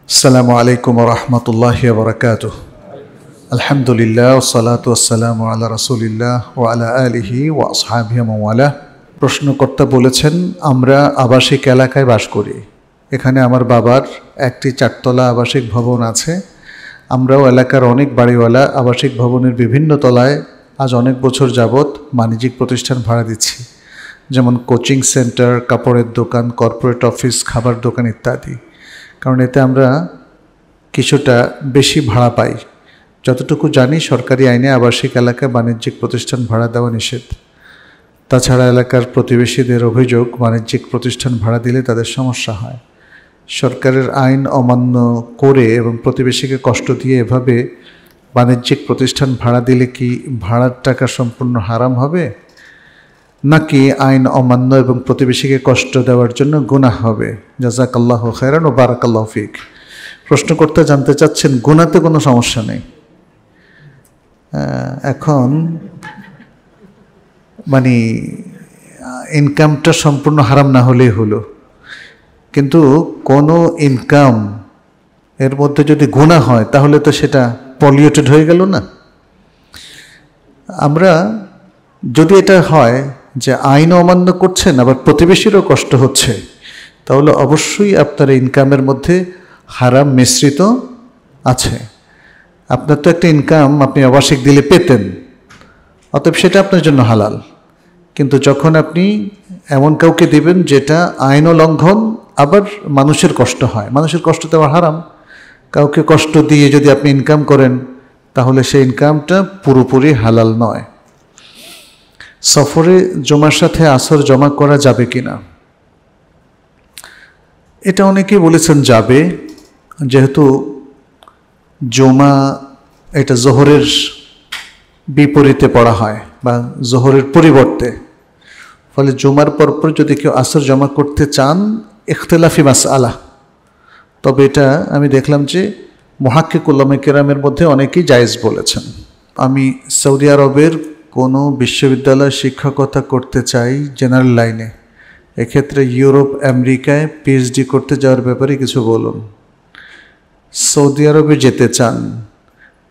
আসসালামু আলাইকুম ওয়া রাহমাতুল্লাহি ওয়া বারাকাতুহু। আলহামদুলিল্লাহ ওয়াসসালাতু ওয়াসসালামু আলা রাসূলিল্লাহ ওয়া আলা আলিহি ওয়া আসহাবিহি ওয়া ওয়ালা। প্রশ্নকর্তা বলেছেন, আমরা আবাসিক এলাকায় বাস করি। এখানে আমার বাবার একটি চারতলা আবাসিক ভবন আছে। আমরাও এলাকার অনেক বাড়িওয়ালা আবাসিক ভবনের বিভিন্ন তলায় আজ অনেক বছর যাবৎ বাণিজ্যিক প্রতিষ্ঠান ভাড়া দিচ্ছি, যেমন কোচিং সেন্টার, কাপড়ের দোকান, কর্পোরেট অফিস, খাবার দোকান ইত্যাদি। কারণ এতে আমরা কিছুটা বেশি ভাড়া পাই। যতটুকু জানি, সরকারি আইনে আবাসিক এলাকায় বাণিজ্যিক প্রতিষ্ঠান ভাড়া দেওয়া নিষেধ। তাছাড়া এলাকার প্রতিবেশীদের অভিযোগ, বাণিজ্যিক প্রতিষ্ঠান ভাড়া দিলে তাদের সমস্যা হয়। সরকারের আইন অমান্য করে এবং প্রতিবেশীকে কষ্ট দিয়ে এভাবে বাণিজ্যিক প্রতিষ্ঠান ভাড়া দিলে কি ভাড়ার টাকা সম্পূর্ণ হারাম হবে, নাকি আইন অমান্য এবং প্রতিবেশীকে কষ্ট দেওয়ার জন্য গুনাহ হবে? জাযাকাল্লাহু খায়রান ওয়া বারাকাল্লাহু ফিক। প্রশ্ন করতে জানতে চাচ্ছেন, গুনাহতে কোনো সমস্যা নেই। এখন ইনকামটা সম্পূর্ণ হারাম না হলেই হলো, কিন্তু কোনো ইনকাম এর মধ্যে যদি গুনাহ হয় তাহলে তো সেটা পলিউটেড হয়ে গেল না। আমরা যদি এটা হয় যে আইন অমান্য করছেন আবার প্রতিবেশীরও কষ্ট হচ্ছে, তাহলে অবশ্যই আপনার ইনকামের মধ্যে হারাম মিশ্রিত আছে। আপনার তো একটা ইনকাম আপনি আবাসিক দিলে পেতেন, অতএব সেটা আপনার জন্য হালাল। কিন্তু যখন আপনি এমন কাউকে দিবেন যেটা আইন লঙ্ঘন, আবার মানুষের কষ্ট হয়, মানুষের কষ্ট দেওয়া হারাম। কাউকে কষ্ট দিয়ে যদি আপনি ইনকাম করেন, তাহলে সেই ইনকামটা পুরোপুরি হালাল নয়। সফরে জমার সাথে আসর জমা করা যাবে কিনা, এটা অনেকেই বলেছেন যাবে, যেহেতু জমা এটা জোহরের বিপরীতে পড়া হয় বা জোহরের পরিবর্তে। ফলে জুমার পরপর যদি কেউ আসর জমা করতে চান, ইখতিলাফি মাসআলা, তবে এটা আমি দেখলাম যে মুহাক্কিক উলামা কেরামের মধ্যে অনেকেই জায়েজ বলেছেন। আমি সৌদি আরবের কোনো বিশ্ববিদ্যালয়ে শিক্ষকতা করতে চাই জেনারেল লাইনে, এক্ষেত্রে ইউরোপ আমেরিকায় পিএইচডি করতে যাওয়ার ব্যাপারে কিছু বলুন। সৌদি আরবে যেতে চান,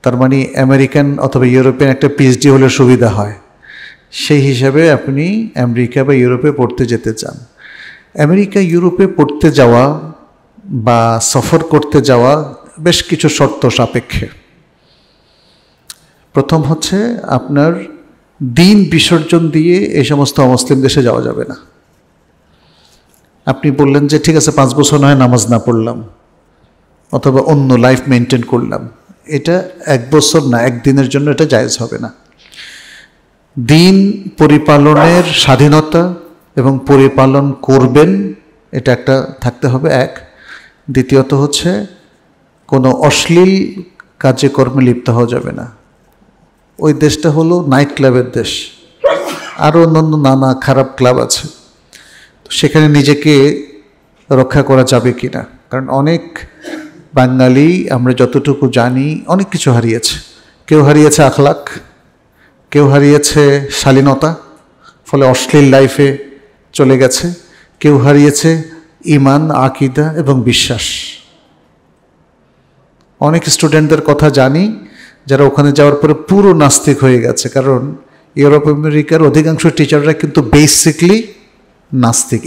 তার মানে আমেরিকান অথবা ইউরোপিয়ান একটা পিএইচডি হলে সুবিধা হয়, সেই হিসাবে আপনি আমেরিকা বা ইউরোপে পড়তে যেতে চান। আমেরিকা ইউরোপে পড়তে যাওয়া বা সফর করতে যাওয়া বেশ কিছু শর্ত সাপেক্ষে। প্রথম হচ্ছে, আপনার দিন বিসর্জন দিয়ে এই সমস্ত অমুসলিম দেশে যাওয়া যাবে না। আপনি বললেন যে ঠিক আছে 5 বছর নয় নামাজ না পড়লাম অথবা অন্য লাইফ মেনটেন করলাম, এটা 1 বছর না, 1 দিনের জন্য এটা জায়েজ হবে না। দিন পরিপালনের স্বাধীনতা এবং পরিপালন করবেন, এটা একটা থাকতে হবে এক। দ্বিতীয়ত হচ্ছে, কোনো অশ্লীল কাজে কর্মে লিপ্ত হওয়া যাবে না। ওই দেশটা হলো নাইট ক্লাবের দেশ, আরও অন্যান্য নানা খারাপ ক্লাব আছে, তো সেখানে নিজেকে রক্ষা করা যাবে কি না। কারণ অনেক বাঙালি, আমরা যতটুকু জানি, অনেক কিছু হারিয়েছে। কেউ হারিয়েছে আখলাক, কেউ হারিয়েছে শালীনতা, ফলে অশ্লীল লাইফে চলে গেছে। কেউ হারিয়েছে ঈমান, আকীদা এবং বিশ্বাস। অনেক স্টুডেন্টদের কথা জানি যারা ওখানে যাওয়ার পরে পুরো নাস্তিক হয়ে গেছে, কারণ ইউরোপ আমেরিকার অধিকাংশ টিচাররা কিন্তু বেসিকলি নাস্তিক,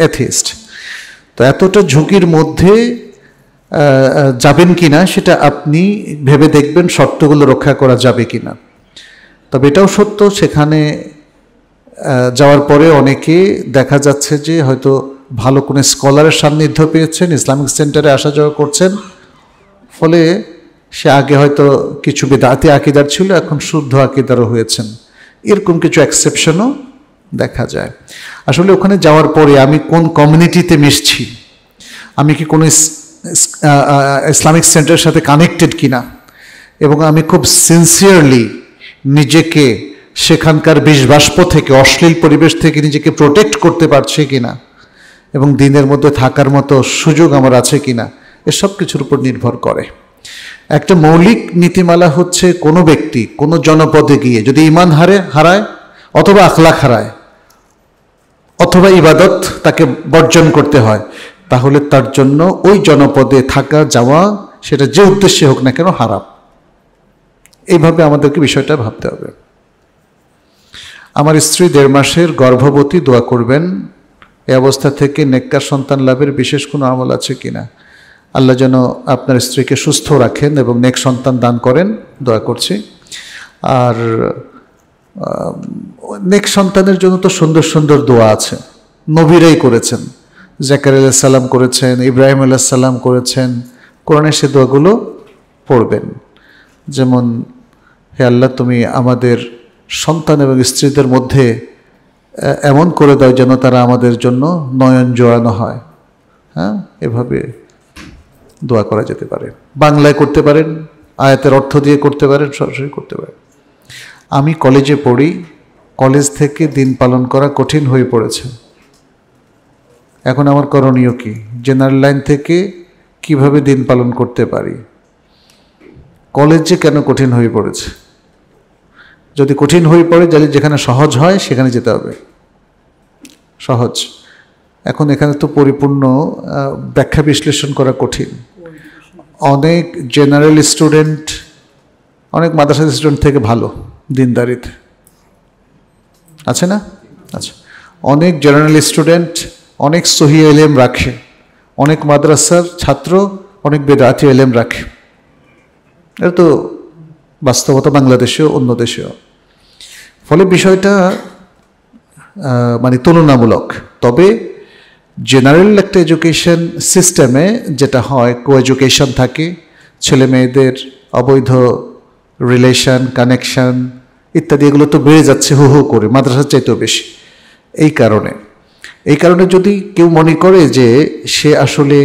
এথিস্ট। তো এতটা ঝুঁকির মধ্যে যাবেন কিনা সেটা আপনি ভেবে দেখবেন, শর্তগুলো রক্ষা করা যাবে কিনা। তবে এটাও সত্য, সেখানে যাওয়ার পরে অনেকে দেখা যাচ্ছে যে হয়তো ভালো কোনো স্কলারের সান্নিধ্য পেয়েছেন, ইসলামিক সেন্টারে আসা যাওয়া করছেন, ফলে সে আগে হয়তো কিছু বিদআতি আকীদার ছিল, এখন শুদ্ধ আকীদারও হয়েছেন। এরকম কিছু এক্সেপশনও দেখা যায়। আসলে ওখানে যাওয়ার পরে আমি কোন কমিউনিটিতে মিশছি, আমি কি কোনো ইসলামিক সেন্টারের সাথে কানেক্টেড কিনা, এবং আমি খুব সিনসিয়ারলি নিজেকে সেখানকার বিষবাষ্প থেকে, অশ্লীল পরিবেশ থেকে নিজেকে প্রোটেক্ট করতে পারছি কিনা, এবং দিনের মধ্যে থাকার মতো সুযোগ আমার আছে কিনা, এসব কিছুর উপর নির্ভর করে। একটা মৌলিক নীতিমালা হচ্ছে, কোনো ব্যক্তি কোনো জনপদে গিয়ে যদি ঈমান হারায় অথবা আখলাক হারায় অথবা ইবাদত তাকে বর্জন করতে হয়, তাহলে তার জন্য ওই জনপদে থাকা যাওয়া সেটা যে উদ্দেশ্যে হোক না কেন হারাম। এইভাবে আমাদেরকে বিষয়টা ভাবতে হবে। আমার স্ত্রী 1.5 মাসের গর্ভবতী, দোয়া করবেন। এই অবস্থা থেকে নেককার সন্তান লাভের বিশেষ কোনো আমল আছে কিনা? আল্লাহ যেন আপনার স্ত্রীকে সুস্থ রাখেন এবং নেক সন্তান দান করেন, দোয়া করছি। আর নেক সন্তানের জন্য তো সুন্দর সুন্দর দোয়া আছে, নবীরাই করেছেন। জাকারিয়া আলাইহিস সালাম করেছেন, ইব্রাহিম আলাইহিস সালাম করেছেন। কোরআনে সে দোয়াগুলো পড়বেন। যেমন, হে আল্লাহ, তুমি আমাদের সন্তান এবং স্ত্রীদের মধ্যে এমন করে দাও যেন তারা আমাদের জন্য নয়ন জোড়ানো হয়। হ্যাঁ, এভাবে দোয়া করা যেতে পারে। বাংলায় করতে পারেন, আয়াতের অর্থ দিয়ে করতে পারেন, সরাসরি করতে পারেন। আমি কলেজে পড়ি, কলেজ থেকে দিন পালন করা কঠিন হয়ে পড়েছে। এখন আমার করণীয় কি? জেনারেল লাইন থেকে কিভাবে দিন পালন করতে পারি? কলেজে কেন কঠিন হয়ে পড়েছে? যদি কঠিন হয়ে পড়ে, তাহলে যেখানে সহজ হয় সেখানে যেতে হবে। সহজ। এখন এখানে তো পরিপূর্ণ ব্যাখ্যা বিশ্লেষণ করা কঠিন। অনেক জেনারেল স্টুডেন্ট, অনেক মাদ্রাসা স্টুডেন্ট থেকে ভালো দিনদারিতে আছে না? আচ্ছা, অনেক জেনারেল স্টুডেন্ট অনেক সহি এলেম রাখে, অনেক মাদ্রাসার ছাত্র অনেক বেদাতি এলেম রাখে। এটা তো বাস্তবতা, বাংলাদেশেও অন্য দেশেও। ফলে বিষয়টা মানে তুলনামূলক। তবে জেনারেল একটা এডুকেশন সিস্টেমে যেটা হয়, কো এডুকেশন থাকে, ছেলে মেয়েদের অবৈধ রিলেশন, কানেকশন ইত্যাদি এগুলো তো বেড়ে যাচ্ছে হু হু করে, মাদ্রাসার চাইতেও বেশি। এই কারণে যদি কেউ মনে করে যে সে আসলে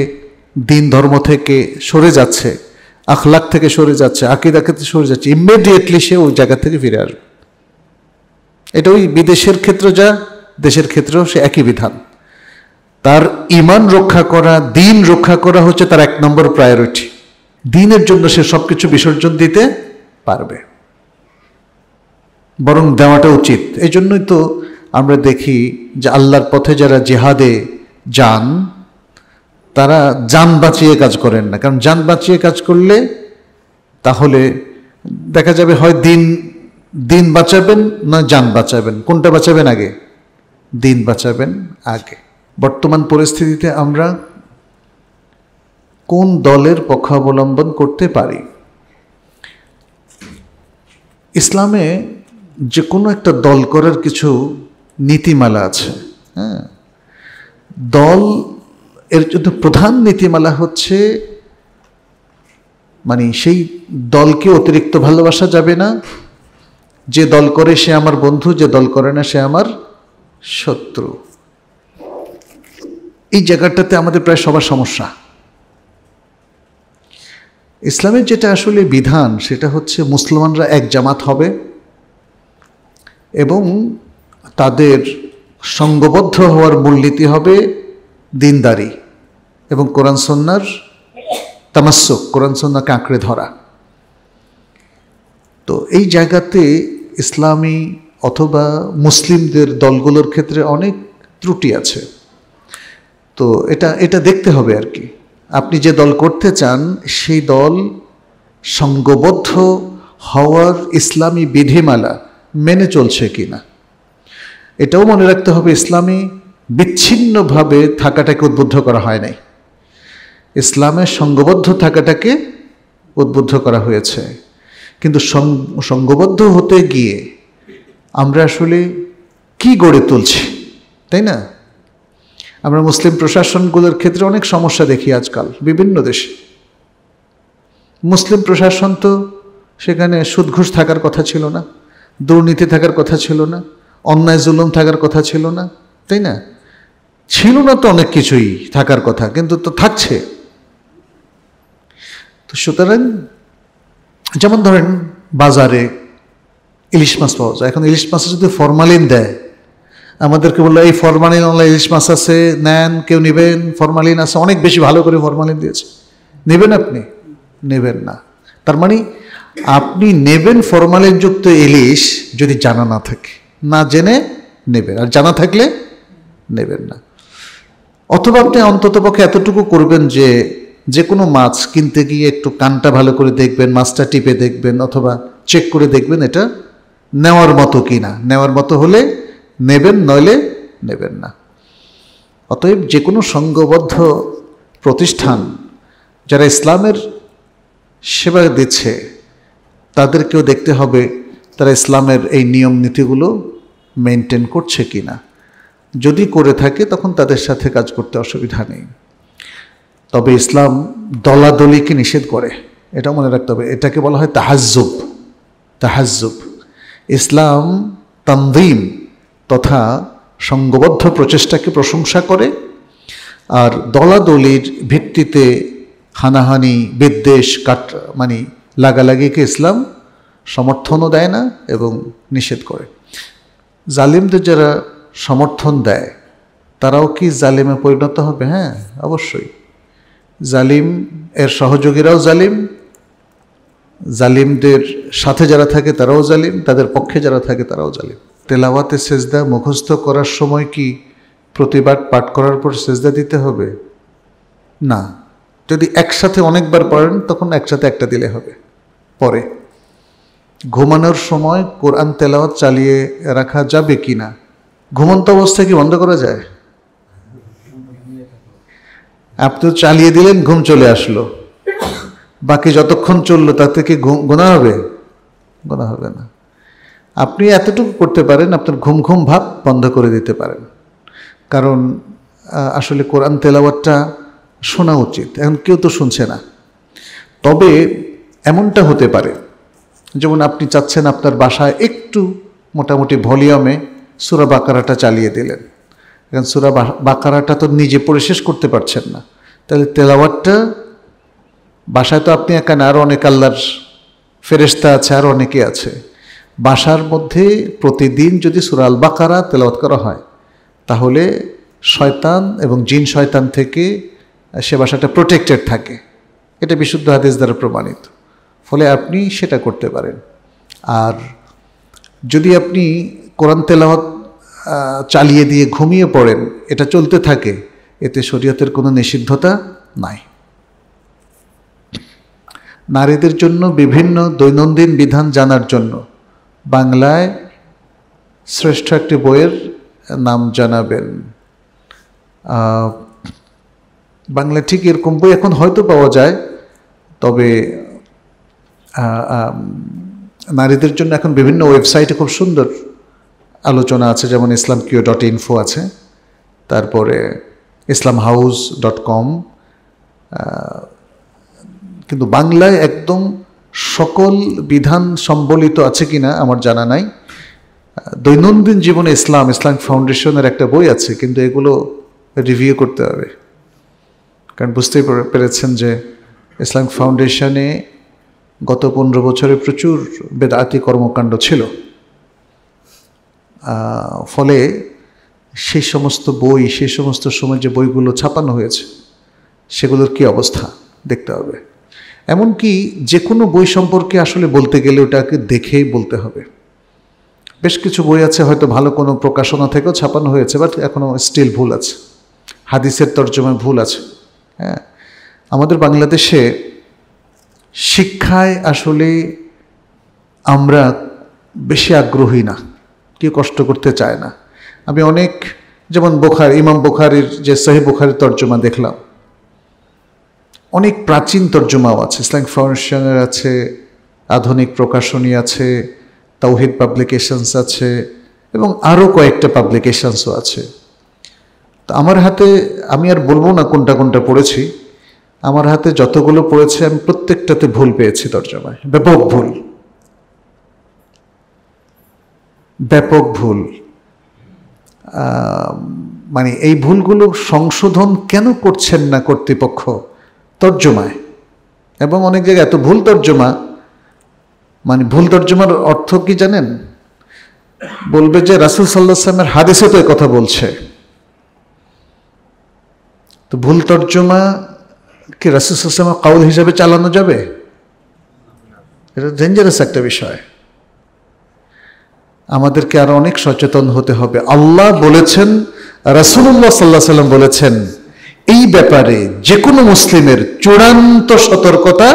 দিন ধর্ম থেকে সরে যাচ্ছে, আখলাক থেকে সরে যাচ্ছে, আকীদা থেকে সরে যাচ্ছে, ইমিডিয়েটলি সে ওই জায়গা থেকে ফিরে আসবে। এটা ওই বিদেশের ক্ষেত্রে যা, দেশের ক্ষেত্রেও সে একই বিধান। তার ঈমান রক্ষা করা, দিন রক্ষা করা হচ্ছে তার 1 নম্বর প্রায়োরিটি। দিনের জন্য সে সবকিছু বিসর্জন দিতে পারবে, বরং দেওয়াটা উচিত। এই জন্যই তো আমরা দেখি যে আল্লাহর পথে যারা জিহাদে যান, তারা জান বাঁচিয়ে কাজ করেন না। কারণ জান বাঁচিয়ে কাজ করলে তাহলে দেখা যাবে হয় দিন বাঁচাবেন না জান বাঁচাবেন। কোনটা বাঁচাবেন আগে? দিন বাঁচাবেন আগে। বর্তমান পরিস্থিতিতে আমরা কোন দলের পক্ষ অবলম্বন করতে পারি? ইসলামে যে কোনো একটা দল করার কিছু নীতিমালা আছে। হ্যাঁ, দল এর জন্য প্রধান নীতিমালা হচ্ছে, মানে সেই দলকে অতিরিক্ত ভালোবাসা যাবে না। যে দল করে সে আমার বন্ধু, যে দল করে না সে আমার শত্রু। এই জায়গাটাতে আমাদের প্রায় সবার সমস্যা। ইসলামের যেটা আসলে বিধান, সেটা হচ্ছে মুসলমানরা এক জামাত হবে এবং তাদের সঙ্গবদ্ধ হওয়ার মূলনীতি হবে দিনদারি এবং কোরআন সুন্নাহর তামাসসুক, কোরআন সুন্নাহকে আঁকড়ে ধরা। তো এই জায়গাতে ইসলামী অথবা মুসলিমদের দলগুলোর ক্ষেত্রে অনেক ত্রুটি আছে। তো এটা দেখতে হবে আর কি। আপনি যে দল করতে চান সেই দল সঙ্গবদ্ধ হওয়ার ইসলামী বিধিমালা মেনে চলছে কিনা। এটাও মনে রাখতে হবে, ইসলামে বিচ্ছিন্নভাবে থাকাটাকে উদ্বুদ্ধ করা হয় নাই, ইসলামে সঙ্গবদ্ধ থাকাটাকে উদ্বুদ্ধ করা হয়েছে। কিন্তু সঙ্গবদ্ধ হতে গিয়ে আমরা আসলে কি গড়ে তুলছি, তাই না? আমরা মুসলিম প্রশাসনগুলোর ক্ষেত্রে অনেক সমস্যা দেখি আজকাল বিভিন্ন দেশে। মুসলিম প্রশাসন তো সেখানে সুদ ঘুষ থাকার কথা ছিল না, দুর্নীতি থাকার কথা ছিল না, অন্যায় জুলুম থাকার কথা ছিল না, তাই না? ছিল না তো অনেক কিছুই থাকার কথা, কিন্তু তো থাকছে। তো সুতরাং যেমন ধরেন বাজারে ইলিশ মাছ পাওয়া যায়। এখন ইলিশ মাছে যদি ফরমালিন দেয়, আমাদেরকে বললো এই ফরমালিন ওলা ইলিশ মাছ আছে, নেন, কেউ নেবেন, ফরমালিন আছে, অনেক বেশি ভালো করে ফরমালিন দিয়েছে, নেবেন? আপনি নেবেন না। তার মানে আপনি নেবেন ফরমালিনযুক্ত ইলিশ যদি জানা না থাকে, না জেনে নেবেন, আর জানা থাকলে নেবেন না। অথবা আপনি অন্ততপক্ষে এতটুকু করবেন যে যে কোনো মাছ কিনতে গিয়ে একটু কানটা ভালো করে দেখবেন, মাছটা টিপে দেখবেন, অথবা চেক করে দেখবেন এটা নেওয়ার মতো কিনা। নেওয়ার মতো হলে নেবেন, নইলে নেবেন না। অতএব যে কোনো সংঘবদ্ধ প্রতিষ্ঠান যারা ইসলামের সেবা দিচ্ছে তাদেরকেও দেখতে হবে তারা ইসলামের এই নিয়ম নীতিগুলো মেনটেন করছে কিনা। যদি করে থাকে তখন তাদের সাথে কাজ করতে অসুবিধা নেই। তবে ইসলাম দলাদলিকে নিষেধ করে, এটা মনে রাখতে হবে। এটাকে বলা হয় তাহাজ্জুব। তাহাজ্জুব। ইসলাম তানযীম তথা সংঘবদ্ধ প্রচেষ্টাকে প্রশংসা করে, আর দলাদলির ভিত্তিতে হানাহানি, বিদ্বেষ, লাগালাগিকে ইসলাম সমর্থনও দেয় না এবং নিষেধ করে। জালিমদের যারা সমর্থন দেয় তারাও কি জালিমে পরিণত হবে? হ্যাঁ, অবশ্যই। জালিম এর সহযোগীরাও জালিম, জালিমদের সাথে যারা থাকে তারাও জালিম, তাদের পক্ষে যারা থাকে তারাও জালিম। তেলাওয়াতে সেজদা মুখস্থ করার সময় কি প্রতিবার পাঠ করার পর সেজদা দিতে হবে? না। যদি একসাথে অনেকবার পড়েন তখন একসাথে একটা দিলে হবে। পরে ঘুমানোর সময় কোরআন তেলাওয়াত চালিয়ে রাখা যাবে কি না? ঘুমন্ত অবস্থায় কি বন্ধ করা যায়? আপনি চালিয়ে দিলেন, ঘুম চলে আসলো, বাকি যতক্ষণ চললো তাতে কি গুনাহ হবে? গুনাহ হবে না। আপনি এতটুকু করতে পারেন, আপনার ঘুম ঘুম ভাব বন্ধ করে দিতে পারেন। কারণ আসলে কোরআন তেলাওয়াতটা শোনা উচিত, এখন কেউ তো শুনছে না। তবে এমনটা হতে পারে, যেমন আপনি চাচ্ছেন আপনার বাসায় একটু মোটামুটি ভলিউমে সূরা বাকারাটা চালিয়ে দিলেন। এখন সূরা বাকারাটা তো নিজে পড়ে শেষ করতে পারছেন না, তাহলে তেলাওয়াতটা বাসায় তো আপনি একা না, আরও অনেক আল্লাহর ফেরেশতা আছে, আর অনেকে আছে। বাসার মধ্যে প্রতিদিন যদি সূরা আল বাকারা তেলাওয়াত করা হয় তাহলে শয়তান এবং জিন শয়তান থেকে সে বাসাটা প্রোটেক্টেড থাকে। এটা বিশুদ্ধ হাদিস দ্বারা প্রমাণিত। ফলে আপনি সেটা করতে পারেন। আর যদি আপনি কোরআন তেলাওয়াত চালিয়ে দিয়ে ঘুমিয়ে পড়েন, এটা চলতে থাকে, এতে শরীয়তের কোনো নিষিদ্ধতা নাই। নারীদের জন্য বিভিন্ন দৈনন্দিন বিধান জানার জন্য বাংলায় শ্রেষ্ঠ একটি বইয়ের নাম জানাবেন। বাংলা ঠিক এরকম বই এখন হয়তো পাওয়া যায়, তবে নারীদের জন্য এখন বিভিন্ন ওয়েবসাইটে খুব সুন্দর আলোচনা আছে, যেমন islamq.info আছে, তারপরে islamhouse.com। কিন্তু বাংলায় একদম সকল বিধান সম্বলিত আছে কিনা আমার জানা নাই। দৈনন্দিন জীবনে ইসলামিক ফাউন্ডেশনের একটা বই আছে, কিন্তু এগুলো রিভিউ করতে হবে। কারণ বুঝতেই পেরেছেন যে ইসলামিক ফাউন্ডেশনে গত 15 বছরে প্রচুর বেদাতি কর্মকাণ্ড ছিল। ফলে সেই সমস্ত বই, সেই সমস্ত সময় যে বইগুলো ছাপানো হয়েছে সেগুলোর কি অবস্থা দেখতে হবে। এমনকি যে কোনো বই সম্পর্কে আসলে বলতে গেলে ওটাকে দেখেই বলতে হবে। বেশ কিছু বই আছে হয়তো ভালো কোনো প্রকাশনা থেকেও ছাপানো হয়েছে, বাট এখনও স্টিল ভুল আছে, হাদিসের তর্জমায় ভুল আছে। হ্যাঁ, আমাদের বাংলাদেশে শিক্ষায় আসলে আমরা বেশি আগ্রহী না, কেউ কষ্ট করতে চায় না। আমি অনেক, যেমন ইমাম বুখারীর যে সহিহ বুখারীর তর্জমা দেখলাম, অনেক প্রাচীন তর্জমাও আছে, ইসলামিক ফাউন্ডেশনের আছে, আধুনিক প্রকাশনী আছে, তাওহীদ পাবলিকেশনস আছে, এবং আরও কয়েকটা পাবলিকেশনসও আছে। তো আমার হাতে, আমি আর বলবো না কোনটা কোনটা পড়েছি, আমার হাতে যতগুলো পড়েছে আমি প্রত্যেকটাতে ভুল পেয়েছি তর্জমায়, ব্যাপক ভুল, ব্যাপক ভুল। মানে এই ভুলগুলো সংশোধন কেন করছেন না কর্তৃপক্ষ তর্জমায়? এবং অনেক জায়গায় এত ভুল তর্জমা, মানে ভুল তর্জমার অর্থ কি জানেন? বলবে যে রাসূল সাল্লাল্লাহু আলাইহি ওয়াসাল্লামের হাদিসে তো এই কথা বলছে। তো ভুল তর্জমা কি রাসূল সাল্লাল্লাহু আলাইহি ওয়াসাল্লামের কাউল হিসাবে চালানো যাবে? এটা ডেঞ্জারাস একটা বিষয়। আমাদেরকে আরো অনেক সচেতন হতে হবে। আল্লাহ বলেছেন, রাসূলুল্লাহ সাল্লাল্লাহু আলাইহি ওয়াসাল্লাম বলেছেন, এই ব্যাপারে যে কোনো মুসলিমের চূড়ান্ত সতর্কতা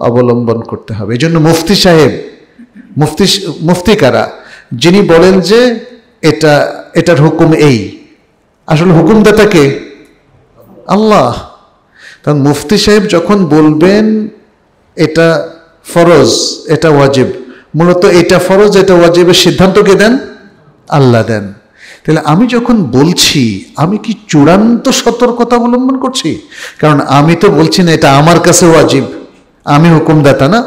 অবলম্বন করতে হবে। এই জন্য মুফতি সাহেব, মুফতি কারা, যিনি বলেন যে এটার হুকুম এই, আসলে হুকুমদাতা কে? আল্লাহ। কারণ মুফতি সাহেব যখন বলবেন এটা ফরজ, এটা ওয়াজিব, মূলত এটা ফরজ এটা ওয়াজিবের সিদ্ধান্ত কে দেন? আল্লাহ দেন। তাহলে আমি যখন বলছি, আমি কি চূড়ান্ত সতর্কতা অবলম্বন করছি? কারণ আমি তো বলছি না এটা আমার কাছে ওয়াজিব, আমি হুকুমদাতা না।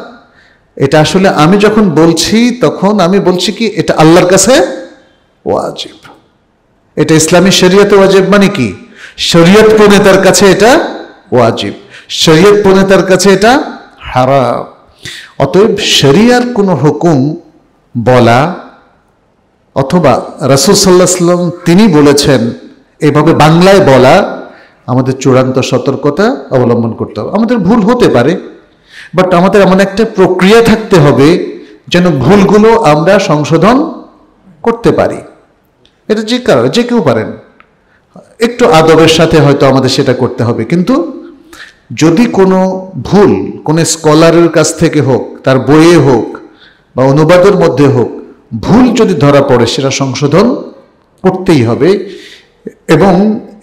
এটা আসলে আমি যখন বলছি তখন আমি বলছি কি এটা আল্লাহর কাছে ওয়াজিব, এটা ইসলামী শরীয়তে ওয়াজিব। মানে কি? শরীয়ত প্রণেতার কাছে এটা ওয়াজিব, শরীয়ত প্রণেতার কাছে এটা হারাম। অতএব শরিয়ার কোনো হুকুম বলা অথবা রাসূল সাল্লাল্লাহু আলাইহি ওয়াসাল্লাম তিনি বলেছেন এভাবে বাংলায় বলা, আমাদের চূড়ান্ত সতর্কতা অবলম্বন করতে হবে। আমাদের ভুল হতে পারে, বাট আমাদের এমন একটা প্রক্রিয়া থাকতে হবে যেন ভুলগুলো আমরা সংশোধন করতে পারি। এটা যে কেউ পারেন, একটু আদবের সাথে হয়তো আমাদের সেটা করতে হবে। কিন্তু যদি কোনো ভুল কোনো স্কলারের কাছ থেকে হোক, তার বইয়ে হোক বা অনুবাদের মধ্যে হোক, ভুল যদি ধরা পড়ে সেটা সংশোধন করতেই হবে এবং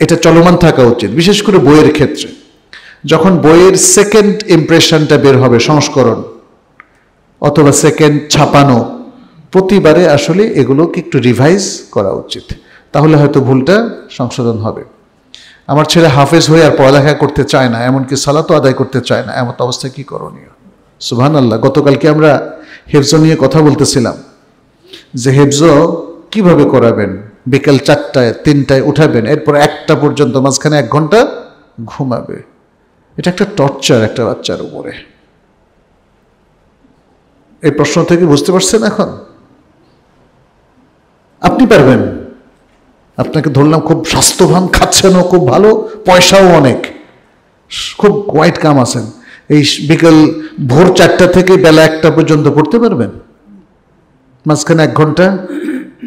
এটা চলমান থাকা উচিত। বিশেষ করে বইয়ের ক্ষেত্রে যখন বইয়ের সেকেন্ড ইমপ্রেশনটা বের হবে, সংস্করণ অথবা সেকেন্ড ছাপানো, প্রতিবারে আসলে এগুলোকে একটু রিভাইজ করা উচিত, তাহলে হয়তো ভুলটা সংশোধন হবে। আমার ছেলে হাফেজ হয়ে আর পড়ালেখা করতে চায় না, এমনকি সালাতও আদায় করতে চায় না, এমন অবস্থায় কি করণীয়? সুবহানাল্লাহ। গতকালকে আমরা হেফজ নিয়ে কথা বলতেছিলাম যে হেফজ কিভাবে করাবেন। বিকেল 4টায় 3টায় উঠাবেন, এরপর 1টা পর্যন্ত মাঝখানে 1 ঘন্টা ঘুমাবে। এটা একটা টর্চার একটা বাচ্চার উপরে। এই প্রশ্ন থেকে বুঝতে পারছেন এখন? আপনি পারবেন, আপনাকে ধরলাম খুব স্বাস্থ্যবান, খাচ্ছেনও খুব ভালো, পয়সাও অনেক, খুব কোয়াইট কাম আছেন, এই বিকেল ভোর 4টা থেকে বেলা 1টা পর্যন্ত পড়তে পারবেন? মাঝখানে 1 ঘন্টা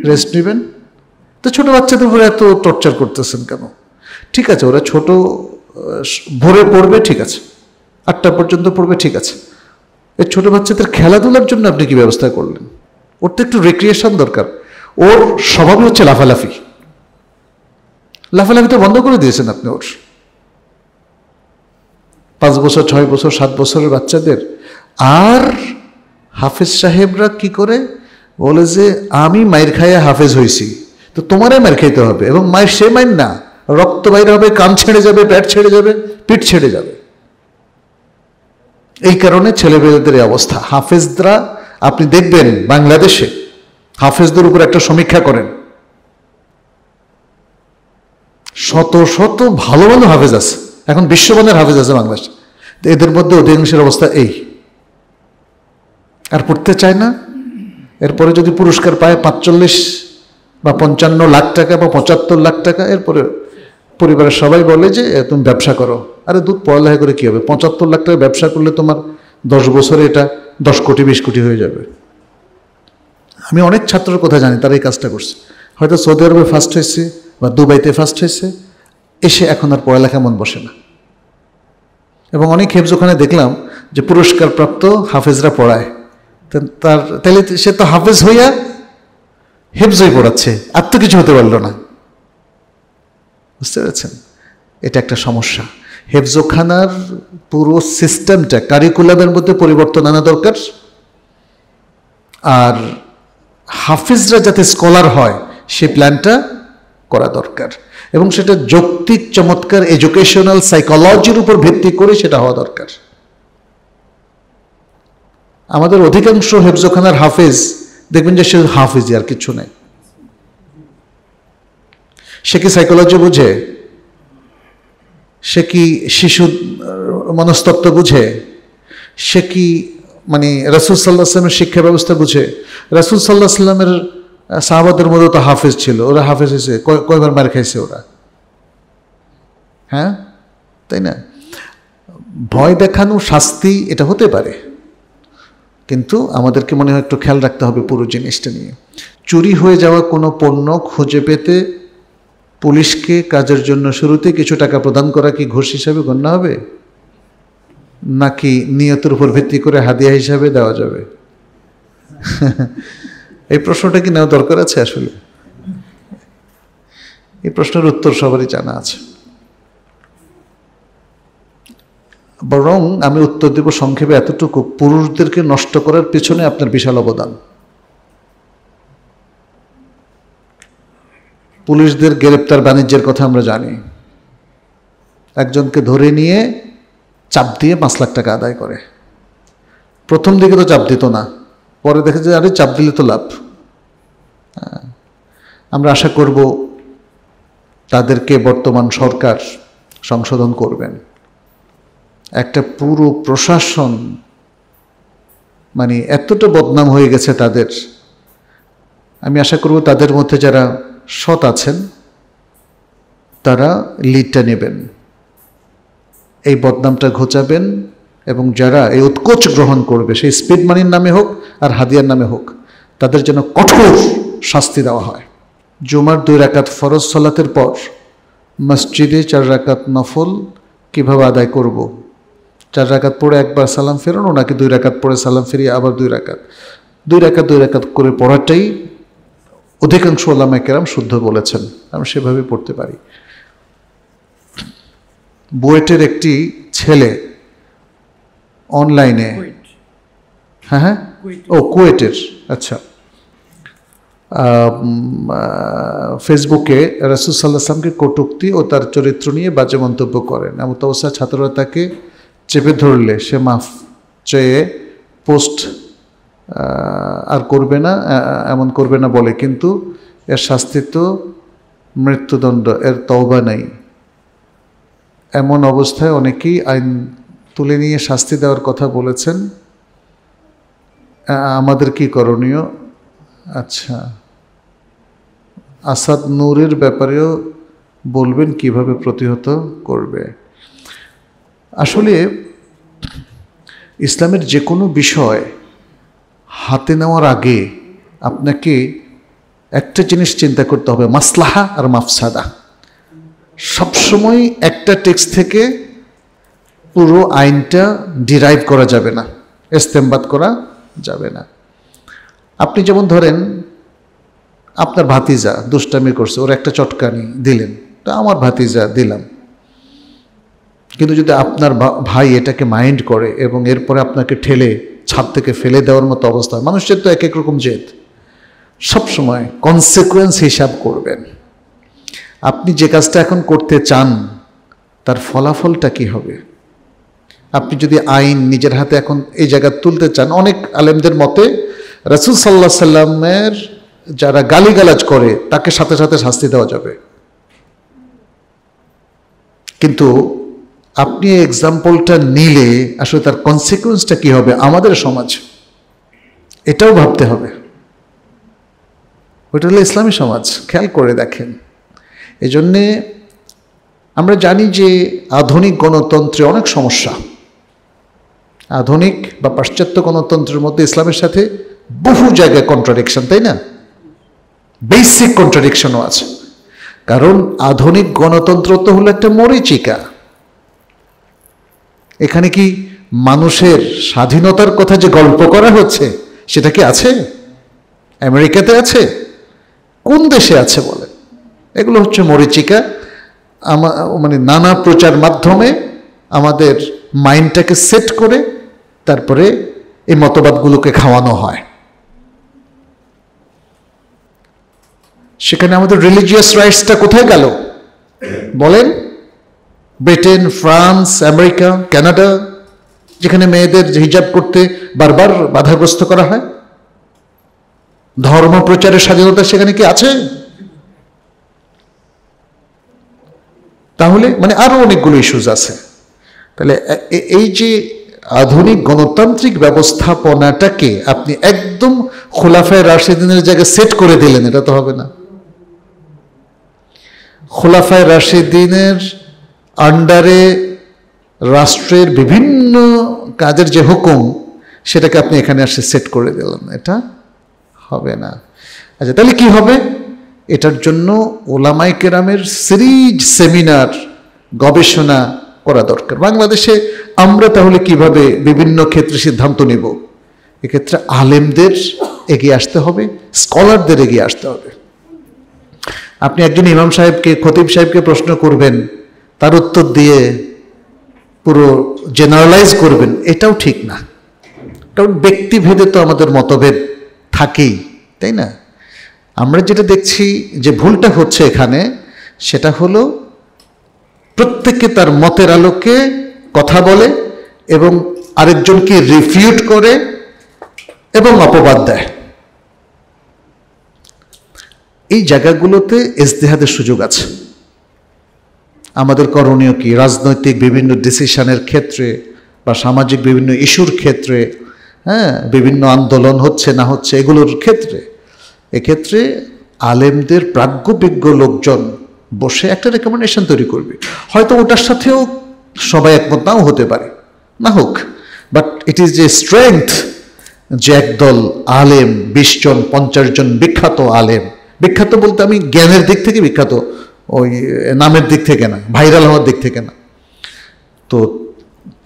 রেস্ট নেবেন? তো ছোট বাচ্চাদের উপরে এত টর্চার করতেছেন কেন? ঠিক আছে, ওরা ছোট, ভোরে পড়বে, ঠিক আছে, 8টা পর্যন্ত পড়বে, ঠিক আছে। এই ছোট বাচ্চাদের খেলাধুলার জন্য আপনি কি ব্যবস্থা করলেন? ওর তো একটু রিক্রিয়েশন দরকার। ওর স্বভাবই হচ্ছে লাফালাফি, লাফালাফি তো বন্ধ করে দিয়েছেন আপনি। ওর 5 বছর 6 বছর 7 বছরের বাচ্চাদের। আর হাফেজ সাহেবরা কি করে বলে যে আমি মায়ের খাইয়া হাফেজ হয়েছি, তো তোমারই মায়ের খাইতে হবে, এবং মায়ের সে মায়ের না, রক্ত বাইরে হবে, কান ছেড়ে যাবে, পেট ছেড়ে যাবে, পিঠ ছেড়ে যাবে। এই কারণে ছেলেমেয়েদের এই অবস্থা। হাফেজরা আপনি দেখবেন বাংলাদেশে হাফেজদের উপর একটা সমীক্ষা করেন, শত শত ভালো ভালো হাফেজ আছে, এখন বিশ্বমানের হাফেজ আছে বাংলাদেশে, এদের মধ্যে অধিকাংশের অবস্থা এই, আর পড়তে চায় না। এরপরে যদি পুরস্কার পায় 45 বা 55 লাখ টাকা বা 75 লাখ টাকা, এরপরে পরিবারের সবাই বলে যে তুমি ব্যবসা করো। আরে দুধ পড়ালেখা করে কি হবে? 75 লাখ টাকা ব্যবসা করলে তোমার 10 বছরে এটা 10 কোটি 20 কোটি হয়ে যাবে। আমি অনেক ছাত্রের কথা জানি, তারা এই কাজটা করছে, হয়তো সৌদি আরবে ফার্স্ট হয়েছে বা দুবাইতে ফার্স্ট হয়েছে, এসে এখন আর পড়ালেখা মন বসে না। এবং অনেক হেফজ ওখানে দেখলাম যে পুরস্কার প্রাপ্ত হাফেজরা পড়ায়, তাহলে সে তো হাফেজ হইয়া হেফজই পড়াচ্ছে, আর তো কিছু হতে পারলো না। বুঝতে পেরেছেন? এটা একটা সমস্যা। হেফজখানার পুরো সিস্টেমটা, কারিকুলামের মধ্যে পরিবর্তন আনা দরকার। আর হাফিজরা যাতে স্কলার হয় সে প্ল্যানটা করা দরকার, এবং সেটা যৌক্তিক চমৎকার এডুকেশনাল সাইকোলজির উপর ভিত্তি করে সেটা হওয়া দরকার। আমাদের অধিকাংশ হেফজখানার হাফেজ দেখবেন যে সে হাফিজি, আর কিছু নেই। সে কি সাইকোলজি বুঝে? সে কি শিশু মনস্তত্ত্ব বুঝে? সে কি মানে রাসূল সাল্লাল্লাহু আলাইহি ওয়াসাল্লামের শিক্ষা ব্যবস্থা বুঝে? রাসূল সাল্লাল্লাহু আলাইহি ওয়াসাল্লামের সাহাবাদের মধ্যে তো হাফেজ ছিল, ওরা হাফেজ হয়েছে, কয়বার মার খাইছে ওরা? হ্যাঁ, তাই না? ভয় দেখানো শাস্তি এটা হতে পারে, কিন্তু আমাদেরকে মনে হয় একটু খেয়াল রাখতে হবে পুরো জিনিসটা নিয়ে। চুরি হয়ে যাওয়া কোনো পণ্য খুঁজে পেতে পুলিশকে কাজের জন্য শুরুতে কিছু টাকা প্রদান করা কি ঘুষ হিসাবে গণ্য হবে, নাকি নিয়তের উপর ভিত্তি করে হাদিয়া হিসাবে দেওয়া যাবে? এই প্রশ্নটা কি নেওয়া দরকার আছে? আসলে এই প্রশ্নের উত্তর সবারই জানা আছে, বরং আমি উত্তর দেব সংক্ষেপে এতটুকু: পুরুষদেরকে নষ্ট করার পিছনে আপনার বিশাল অবদান। পুলিশদের গ্রেপ্তার বাণিজ্যের কথা আমরা জানি। একজনকে ধরে নিয়ে চাপ দিয়ে 5 লাখ টাকা আদায় করে। প্রথম দিকে তো চাপ দিত না, পরে দেখে যে আরে চাপ দিলে তো লাভ। আমরা আশা করব তাদেরকে বর্তমান সরকার সংশোধন করবেন। একটা পুরো প্রশাসন মানে এতটা বদনাম হয়ে গেছে তাদের, আমি আশা করব তাদের মধ্যে যারা সৎ আছেন তারা লিডটা নেবেন, এই বদনামটা ঘোচাবেন, এবং যারা এই উৎকোচ গ্রহণ করবে, সেই স্পিড মানির নামে হোক আর হাদিয়ার নামে হোক, তাদের যেন কঠোর শাস্তি দেওয়া হয়। জুমার 2 রাকাত ফরজ সালাতের পর মসজিদে 4 রাকাত নফল কিভাবে আদায় করব? 4 রাকাত পড়ে একবার সালাম ফেরানো, নাকি 2 রাকাত পড়ে সালাম ফিরিয়ে আবার 2 রাকাত? 2 রাকাত করে পড়াটাই অধিকাংশ ওলামায়ে কেরাম শুদ্ধ বলেছেন, আমরা সেভাবে পড়তে পারি। বুয়েটের একটি ছেলে অনলাইনে, হ্যাঁ কুয়েটের, আচ্ছা, ফেসবুকে রাসূল সাল্লাল্লাহু আলাইহি ওয়াসাল্লামকে কটূক্তি ও তার চরিত্র নিয়ে বাজে মন্তব্য করেন। এমন অবস্থায় ছাত্ররা তাকে চেপে ধরলে সে মাফ চেয়ে পোস্ট আর করবে না, এমন করবে না বলে, কিন্তু এর শাস্তি তো মৃত্যুদণ্ড, এর তওবা নাই। এমন অবস্থায় অনেকেই আইন তুলে নিয়ে শাস্তি দেওয়ার কথা বলেছেন, আমাদের কি করণীয়? আচ্ছা, আসাদ নূরের ব্যাপারেও বলবেন কিভাবে প্রতিহত করবে। আসলে ইসলামের যে কোনো বিষয় হাতে নেওয়ার আগে আপনাকে একটা জিনিস চিন্তা করতে হবে, মাসলাহা আর মাফসাদা। সবসময় একটা টেক্সট থেকে পুরো আইনটা ডিরাইভ করা যাবে না, ইস্তেমবাদ করা যাবে না। আপনি যেমন ধরেন আপনার ভাতিজা দুষ্টামি করছে, ওর একটা চটকানি দিলেন, তো আমার ভাতিজা দিলাম, কিন্তু যদি আপনার ভাই এটাকে মাইন্ড করে এবং এরপরে আপনাকে ঠেলে ছাদ থেকে ফেলে দেওয়ার মতো অবস্থা, মানুষের তো এক এক রকম জেদ, সবসময় কনসিকুয়েন্স হিসাব করবেন। আপনি যে কাজটা এখন করতে চান তার ফলাফলটা কি হবে? আপনি যদি আইন নিজের হাতে এখন এই জায়গা তুলতে চান, অনেক আলেমদের মতে রাসূল সাল্লাল্লাহু আলাইহি সাল্লামের যারা গালিগালাজ করে তাকে সাথে সাথে শাস্তি দেওয়া যাবে, কিন্তু আপনি এই এক্সাম্পলটা নিলে আসলে তার কনসিকুয়েন্সটা কি হবে আমাদের সমাজ, এটাও ভাবতে হবে। ওইটা হলো ইসলামী সমাজ, খেয়াল করে দেখেন। এজন্যে আমরা জানি যে আধুনিক গণতন্ত্রে অনেক সমস্যা। আধুনিক বা পাশ্চাত্য গণতন্ত্রের মধ্যে ইসলামের সাথে বহু জায়গায় কন্ট্রাডিকশন, তাই না? বেসিক কন্ট্রাডিকশনও আছে, কারণ আধুনিক গণতন্ত্র তো হলো একটা মরীচিকা। এখানে কি মানুষের স্বাধীনতার কথা যে গল্প করা হচ্ছে সেটা কি আছে? আমেরিকাতে আছে? কোন দেশে আছে বলে? এগুলো হচ্ছে মরীচিকা। মানে নানা প্রচার মাধ্যমে আমাদের মাইন্ডটাকে সেট করে তারপরে এই মতবাদগুলোকে খাওয়ানো হয়। সেখানে আমাদের রিলিজিয়াস রাইটসটা কোথায় গেল বলেন? ব্রিটেন, ফ্রান্স, আমেরিকা, কানাডা, যেখানে মেয়েদের হিজাব করতে বারবার বাধাগ্রস্ত করা হয়। ধর্ম প্রচারের স্বাধীনতা সেখানে কি আছে? তাহলে মানে আরো অনেকগুলো ইস্যুজ আছে। তাহলে এই যে আধুনিক গণতান্ত্রিক ব্যবস্থাপনাটাকে আপনি একদম খোলাফায়ে রাশিদিনের জায়গায় সেট করে দিলেন, এটা তো হবে না। খোলাফায়ে রাশিদিনের আন্ডারে রাষ্ট্রের বিভিন্ন কাজের যে হুকুম সেটাকে আপনি এখানে আসে সেট করে দিলেন, এটা হবে না। আচ্ছা, তাহলে কি হবে? এটার জন্য ওলামায়ে কেরামের সিরিজ সেমিনার গবেষণা করা দরকার। বাংলাদেশে আমরা তাহলে কিভাবে বিভিন্ন ক্ষেত্রে সিদ্ধান্ত নেব? এক্ষেত্রে আলেমদের এগিয়ে আসতে হবে, স্কলারদের এগিয়ে আসতে হবে। আপনি একজন ইমাম সাহেবকে, খতিব সাহেবকে প্রশ্ন করবেন, তার উত্তর দিয়ে পুরো জেনারেলাইজ করবেন, এটাও ঠিক না। কারণ ব্যক্তিভেদে তো আমাদের মতভেদ থাকেই, তাই না? আমরা যেটা দেখছি যে ভুলটা হচ্ছে এখানে, সেটা হলো প্রত্যেকে তার মতের আলোকে কথা বলে এবং আরেকজনকে রিফিউট করে এবং অপবাদ দেয়। এই জায়গাগুলোতে ইজতিহাদের সুযোগ আছে। আমাদের করণীয় কি? রাজনৈতিক বিভিন্ন ডিসিশনের ক্ষেত্রে বা সামাজিক বিভিন্ন ইস্যুর ক্ষেত্রে, বিভিন্ন আন্দোলন হচ্ছে না হচ্ছে এগুলোর ক্ষেত্রে, এক্ষেত্রে আলেমদের প্রাজ্ঞবিজ্ঞ লোকজন বসে একটা রেকমেন্ডেশন তৈরি করবে। হয়তো ওটার সাথেও সবাই একমত নাও হতে পারে, না হোক, but it is a strength যে একদল আলেম, 20 জন 50 জন বিখ্যাত আলেম, বিখ্যাত বলতে আমি জ্ঞানের দিক থেকে বিখ্যাত, ওই নামের দিক থেকে না, ভাইরাল হওয়ার দিক থেকে না। তো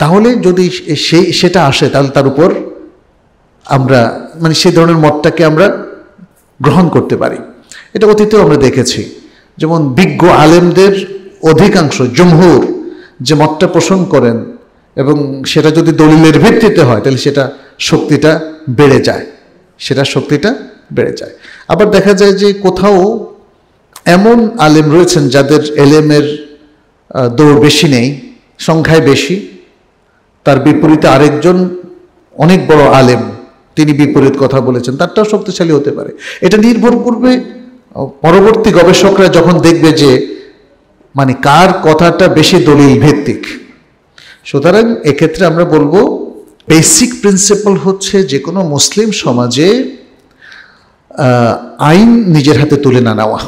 তাহলে যদি সেটা আসে, তাহলে তার উপর আমরা মানে সেই ধরনের মতটাকে আমরা গ্রহণ করতে পারি। এটা অতীতেও আমরা দেখেছি, যেমন বিজ্ঞ আলেমদের অধিকাংশ, জমহুর যে মতটা পোষণ করেন এবং সেটা যদি দলিলের ভিত্তিতে হয়, তাহলে সেটা শক্তিটা বেড়ে যায়, বেড়ে যায়। আবার দেখা যায় যে কোথাও এমন আলেম রয়েছেন যাদের এলেমের দৌড় বেশি নেই, সংখ্যায় বেশি, তার বিপরীতে আরেকজন অনেক বড় আলেম, তিনি বিপরীত কথা বলেছেন, তারটাও শক্তিশালী হতে পারে। এটা নির্ভর করবে পরবর্তী গবেষকরা যখন দেখবে যে মানে কার কথাটা বেশি দলিল ভিত্তিক। সুতরাং এক্ষেত্রে আমরা বলবো বেসিক প্রিন্সিপাল হচ্ছে যে কোনো মুসলিম সমাজে আইন নিজের হাতে তুলে না নেওয়া,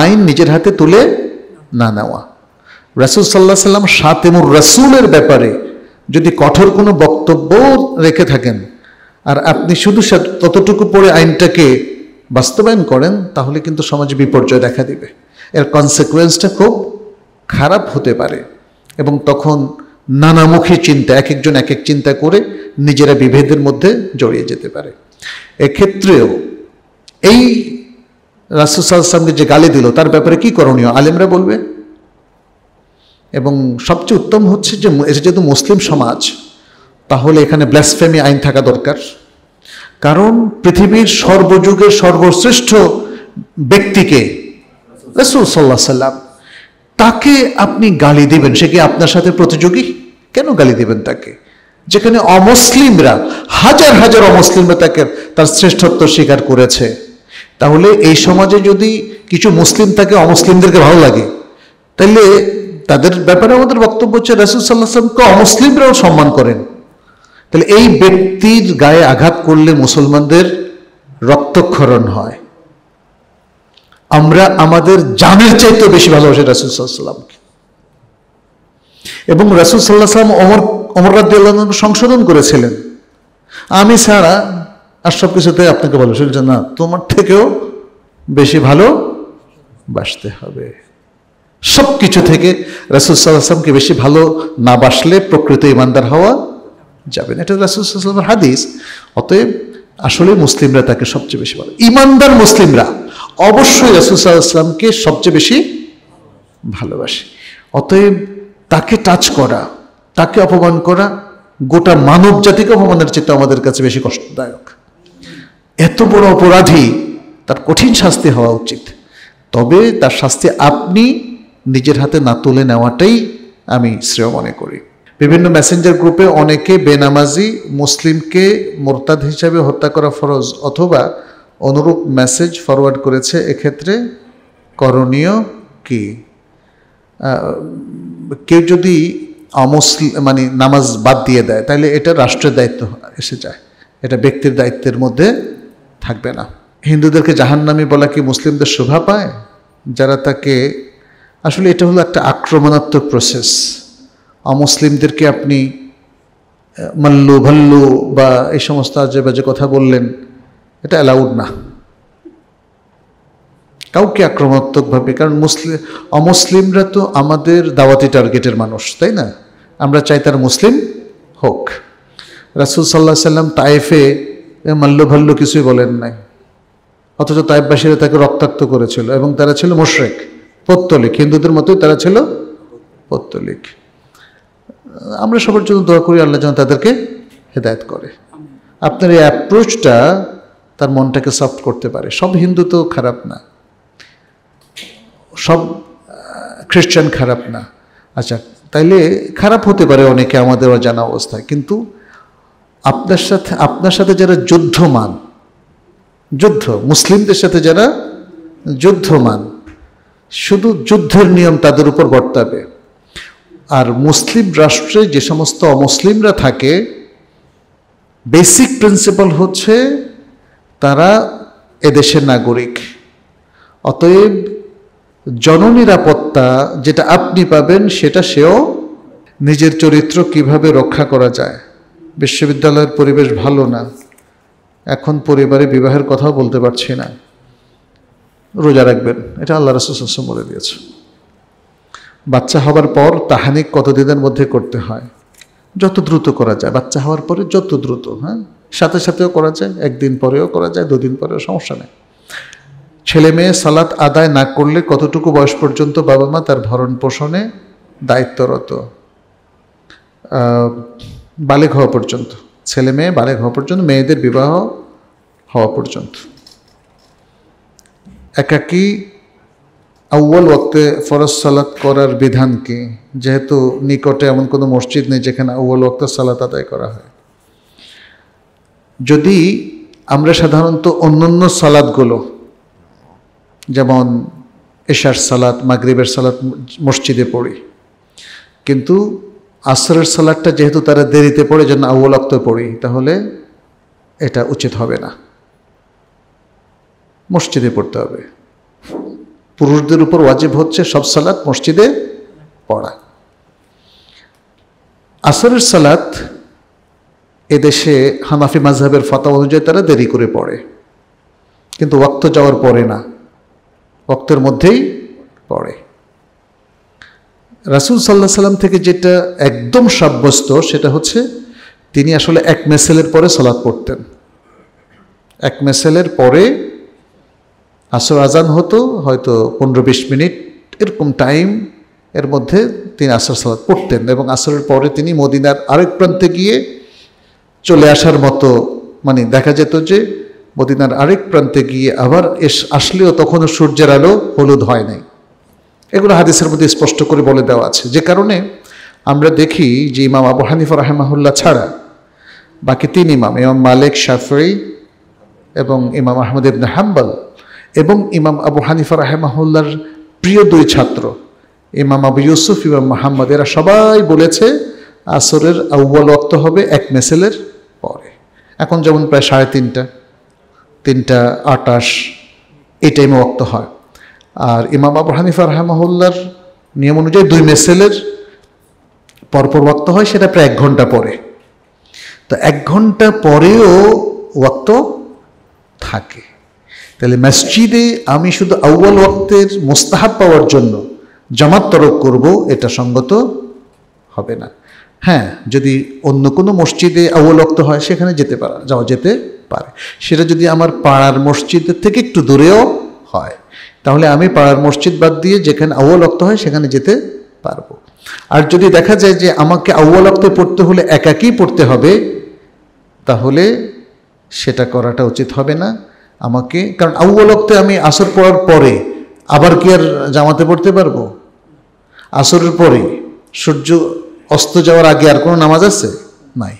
আইন নিজের হাতে তুলে না নেওয়া। রাসূল সাল্লাল্লাহু আলাইহি সাল্লাম শাতিমুর রাসূলের ব্যাপারে যদি কঠোর কোনো বক্তব্য রেখে থাকেন আর আপনি শুধু ততটুকু পড়ে আইনটাকে বাস্তবায়ন করেন, তাহলে কিন্তু সমাজে বিপর্যয় দেখা দিবে। এর কনসিকুয়েন্সটা খুব খারাপ হতে পারে এবং তখন নানামুখী চিন্তা, এক একজন এক এক চিন্তা করে নিজেরা বিভেদের মধ্যে জড়িয়ে যেতে পারে। এক্ষেত্রেও এই রাসূল সাল্লাল্লাহু আলাইহি ওয়াসাল্লামকে যে গালি দিল, তার ব্যাপারে কি করণীয় আলেমরা বলবে। এবং সবচেয়ে উত্তম হচ্ছে যে এটা যেহেতু মুসলিম সমাজ, তাহলে এখানে ব্লাসফেমি আইন থাকা দরকার। কারণ পৃথিবীর সর্বযুগের সর্বশ্রেষ্ঠ ব্যক্তিকে, রাসূল সাল্লাল্লাহু আলাইহি ওয়াসাল্লাম, তাকে আপনি গালি দিবেন, সে কি আপনার সাথে প্রতিযোগী? কেন গালি দিবেন তাকে? যেখানে অমুসলিমরা, হাজার হাজার অমুসলিমরা তার শ্রেষ্ঠত্ব স্বীকার করেছে। তাহলে এই সমাজে যদি কিছু মুসলিম থাকে, অমুসলিমদেরকে ভালো লাগে, তাহলে তাদের ব্যাপারে আমাদের বক্তব্য হচ্ছে রাসূল সাল্লাল্লাহু আলাইহি ওয়াসাল্লামকে অমুসলিমরাও সম্মান করেন। তাহলে এই ব্যক্তির গায়ে আঘাত করলে মুসলমানদের রক্তক্ষরণ হয়। আমরা আমাদের জানের চাইতে বেশি ভালোবাসি রাসূল সাল্লাল্লাহু আলাইহি ওয়াসাল্লামকে। এবং রাসূল সাল্লাল্লাহু আলাইহি ওয়াসাল্লাম ওমর রাদিয়াল্লাহু আনহু সংশোধন করেছিলেন, আমি ছাড়া আর সব কিছুতে আপনাকে ভালোবাসি না, তোমার থেকেও বেশি ভালোবাসতে হবে। সব কিছু থেকে রাসূল সাল্লাল্লাহু আলাইহি ওয়াসাল্লামকে বেশি ভালো না বাসলে প্রকৃত ঈমানদার হওয়া যাবে না। এটা রাসূল সাল্লাল্লাহু আলাইহি ওয়াসাল্লামের হাদিস। অতএব আসলে মুসলিমরা তাকে সবচেয়ে বেশি ভালো, ঈমানদার মুসলিমরা অবশ্যই রাসূল সাল্লাল্লাহু আলাইহি ওয়াসাল্লামকে সবচেয়ে বেশি ভালোবাসে। অতএব তাকে টাচ করা, তাকে অপমান করা গোটা মানব জাতিকে অপমানের চেয়ে আমাদের কাছে বেশি কষ্টদায়ক। এত বড় অপরাধী, তার কঠিন শাস্তি হওয়া উচিত। তবে তার শাস্তি আপনি নিজের হাতে না তুলে নেওয়াটাই আমি শ্রেয় মনে করি। বিভিন্ন মেসেঞ্জার গ্রুপে অনেকে বেনামাজি মুসলিমকে মোরতাদ হিসাবে হত্যা করা ফরজ অথবা অনুরূপ মেসেজ ফরওয়ার্ড করেছে, এক্ষেত্রে করণীয় কি? কেউ যদি অমুসলিম মানে নামাজ বাদ দিয়ে দেয়, তাহলে এটা রাষ্ট্রের দায়িত্ব এসে যায়, এটা ব্যক্তির দায়িত্বের মধ্যে থাকবে না। হিন্দুদেরকে জাহান্নামী বলা কি মুসলিমদের শোভা পায়? যারা তাকে, আসলে এটা হলো একটা আক্রমণাত্মক প্রসেস। অমুসলিমদেরকে আপনি মাল্লু ভাল্লু বা এই সমস্ত আজে বাজে কথা বললেন, এটা অ্যালাউড না। কাউকে আক্রমণাত্মকভাবে, কারণ অমুসলিমরা তো আমাদের দাওয়াতি টার্গেটের মানুষ, তাই না? আমরা চাই তারা মুসলিম হোক। রাসূল সাল্লাল্লাহু আলাইহি সাল্লাম তায়েফে মাল্যভাল্য কিছুই বলেন নাই, অথচ তায়েফবাসীরা তাকে রক্তাক্ত করেছিল, এবং তারা ছিল মুশরিক, পৌত্তলিক, হিন্দুদের মতোই তারা ছিল পৌত্তলিক। আমরা সবার জন্য দোয়া করি আল্লাহ যেন তাদেরকে হেদায়েত করে। আপনার এই অ্যাপ্রোচটা তার মনটাকে সফট করতে পারে। সব হিন্দু তো খারাপ না, সব খ্রিস্টান খারাপ না। আচ্ছা, তাইলে খারাপ হতে পারে অনেকে আমাদের অজানা অবস্থায়, কিন্তু আপনার সাথে যারা মুসলিমদের সাথে যারা যুদ্ধমান, শুধু যুদ্ধের নিয়ম তাদের উপর বর্তাবে। আর মুসলিম রাষ্ট্রে যে সমস্ত অমুসলিমরা থাকে, বেসিক প্রিন্সিপাল হচ্ছে তারা এদেশের নাগরিক। অতএব জননিরাপত্তা যেটা আপনি পাবেন সেটা সেও, নিজের চরিত্র কিভাবে রক্ষা করা যায়। বিশ্ববিদ্যালয়ের পরিবেশ ভালো না, এখন পরিবারে বিবাহের কথাও বলতে পারছি না। রোজা রাখবেন, এটা আল্লাহ রাসূল সাল্লাল্লাহু আলাইহি ওয়াসাল্লাম বলে দিয়েছে। বাচ্চা হওয়ার পর তাহানিক কতদিনের মধ্যে করতে হয়? যত দ্রুত করা যায়, বাচ্চা হওয়ার পরে যত দ্রুত, হ্যাঁ, সাথে সাথেও করা যায়, একদিন পরেও করা যায়, দুদিন পরেও, সমস্যা নেই। ছেলে মেয়ে সালাত আদায় না করলে কতটুকু বয়স পর্যন্ত বাবা মা তার ভরণ পোষণে দায়িত্বরত? বালেগ হওয়া পর্যন্ত, ছেলে মেয়ে বালেগ হওয়া পর্যন্ত, মেয়েদের বিবাহ হওয়া পর্যন্ত। একাকী আউয়াল ওয়াক্তে ফরজ সালাত করার বিধান কি? যেহেতু নিকটে এমন কোনো মসজিদ নেই যেখানে আউয়াল ওয়াক্তে সালাত আদায় করা হয়। যদি আমরা সাধারণত অন্যান্য সালাতগুলো, যেমন এশার সালাত, মাগরিবের সালাত মসজিদে পড়ি, কিন্তু আসরের সালাতটা যেহেতু তারা দেরিতে পড়ে, যেন আউয়াল ওয়াক্তে পড়ি, তাহলে এটা উচিত হবে না, মসজিদে পড়তে হবে। পুরুষদের উপর ওয়াজিব হচ্ছে সব সালাত মসজিদে পড়া। আসরের সালাত এদেশে হানাফি মাযহাবের ফতোয়া অনুযায়ী তারা দেরি করে পড়ে, কিন্তু ওয়াক্ত যাওয়ার পরে না, ওয়াক্তের মধ্যেই পড়ে। রাসূল সাল্লাল্লাহু আলাইহি সাল্লাম থেকে যেটা একদম সাব্যস্ত সেটা হচ্ছে তিনি আসলে এক মেসেলের পরে সালাত পড়তেন। এক মেসেলের পরে আসর আজান হতো, হয়তো 15-20 মিনিট এরকম টাইম, এর মধ্যে তিনি আসর সালাত পড়তেন, এবং আসরের পরে তিনি মদিনার আরেক প্রান্তে গিয়ে চলে আসার মতো, মানে দেখা যেত যে মদিনার আরেক প্রান্তে গিয়ে আবার আসলেও তখনও সূর্যের আলো হলুদ হয় নাই। এগুলো হাদিসের মধ্যে স্পষ্ট করে বলে দেওয়া আছে, যে কারণে আমরা দেখি যে ইমাম আবু হানিফা রাহিমাহুল্লাহ ছাড়া বাকি 3 ইমাম, ইমাম মালিক, শাফিঈ এবং ইমাম আহমদ ইবনে হাম্বল, এবং ইমাম আবু হানিফা রাহিমাহুল্লাহর প্রিয় 2 ছাত্র ইমাম আবু ইউসুফ, ইমাম মুহাম্মদ, এরা সবাই বলেছে আসরের আউয়াল ওয়াক্ত হবে এক মেসেলের পরে। এখন যেমন প্রায় 3:30, 3:28 এই টাইমে ওয়াক্ত হয়। আর ইমাম আবু হানিফা রাহিমাহুল্লাহর নিয়ম অনুযায়ী 2 মেসেলের পরপর ওয়াক্ত হয়, সেটা প্রায় 1 ঘন্টা পরে। তো 1 ঘন্টা পরেও ওয়াক্ত থাকে। তাহলে মসজিদে আমি শুধু আউয়াল ওয়াক্তের মুস্তাহাব পাওয়ার জন্য জামাত তরক করব, এটা সঙ্গত হবে না। হ্যাঁ, যদি অন্য কোনো মসজিদে আউয়াল ওয়াক্ত হয় সেখানে যেতে পারে, সেটা যদি আমার পাড়ার মসজিদের থেকে একটু দূরেও হয়, তাহলে আমি পাড়ার মসজিদ বাদ দিয়ে যেখানে আউয়াল ওয়াক্ত হয় সেখানে যেতে পারবো। আর যদি দেখা যায় যে আমাকে আউয়াল ওয়াক্তে পড়তে হলে একাকী পড়তে হবে, তাহলে সেটা করাটা উচিত হবে না আমাকে। কারণ আউয়াল ওয়াক্তে আমি আসর পড়ার পরে আবার কি আর জামাতে পড়তে পারবো? আসরের পরে সূর্য অস্ত যাওয়ার আগে আর কোনো নামাজ আছে? নাই।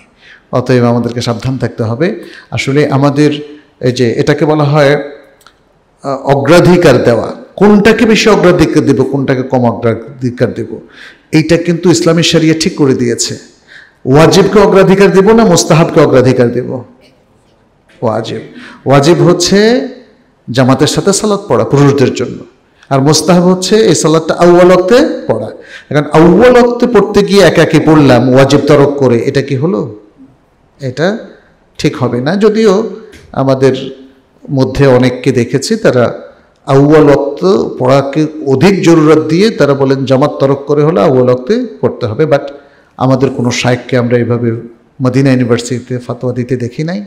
অতএব আমাদেরকে সাবধান থাকতে হবে। আসলে আমাদের এই যে এটাকে বলা হয় অগ্রাধিকার দেওয়া, কোনটাকে বেশি অগ্রাধিকার দেব, কোনটাকে কম অগ্রাধিকার দেব, এইটা কিন্তু ইসলামী শরিয়া ঠিক করে দিয়েছে। ওয়াজিবকে অগ্রাধিকার দেব না মুস্তাহাবকে অগ্রাধিকার দেব? ওয়াজিব হচ্ছে জামাতের সাথে সালাত পড়া পুরুষদের জন্য, আর মুস্তাহাব হচ্ছে এই সালাতটা আউয়াল ওয়াক্তে পড়া। এখন আউয়াল ওয়াক্তে পড়তে গিয়ে একাকী পড়লাম ওয়াজিব তরক করে, এটা কি হলো? এটা ঠিক হবে না। যদিও আমাদের মধ্যে অনেককে দেখেছি তারা আউয়াল ওয়াক্ত পড়াকে অধিক জরুরত দিয়ে তারা বলেন জামাত তরক করে হলে আউয়াল ওয়াক্তে পড়তে হবে। বাট আমাদের কোনো শায়েখকে আমরা এইভাবে মদিনা ইউনিভার্সিটিতে ফাতোয়া দিতে দেখি নাই,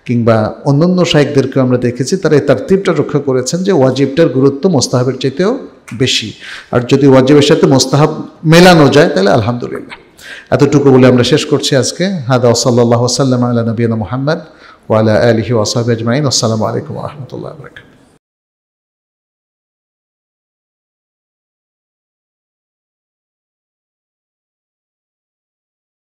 কিংবা অন্যান্য শায়েখদেরকেও আমরা দেখেছি তারা এই তারতিবটা রক্ষা করেছেন যে ওয়াজিবটার গুরুত্ব মোস্তাহাবের চাইতেও বেশি। আর যদি ওয়াজিবের সাথে মোস্তাহাব মেলানো যায় তাহলে আলহামদুলিল্লাহ। এতটুকু বলে আমরা শেষ করছি আজকে। হাদা সাল্লাল্লাহু সাল্লাম আলা নবিয়িনা মুহাম্মদ ওয়া আলা আলিহি ওয়া সাহবিহি আজমাইন। আসসালামু আলাইকুম ওয়া রাহমাতুল্লাহি ওয়া বারাকাতুহু।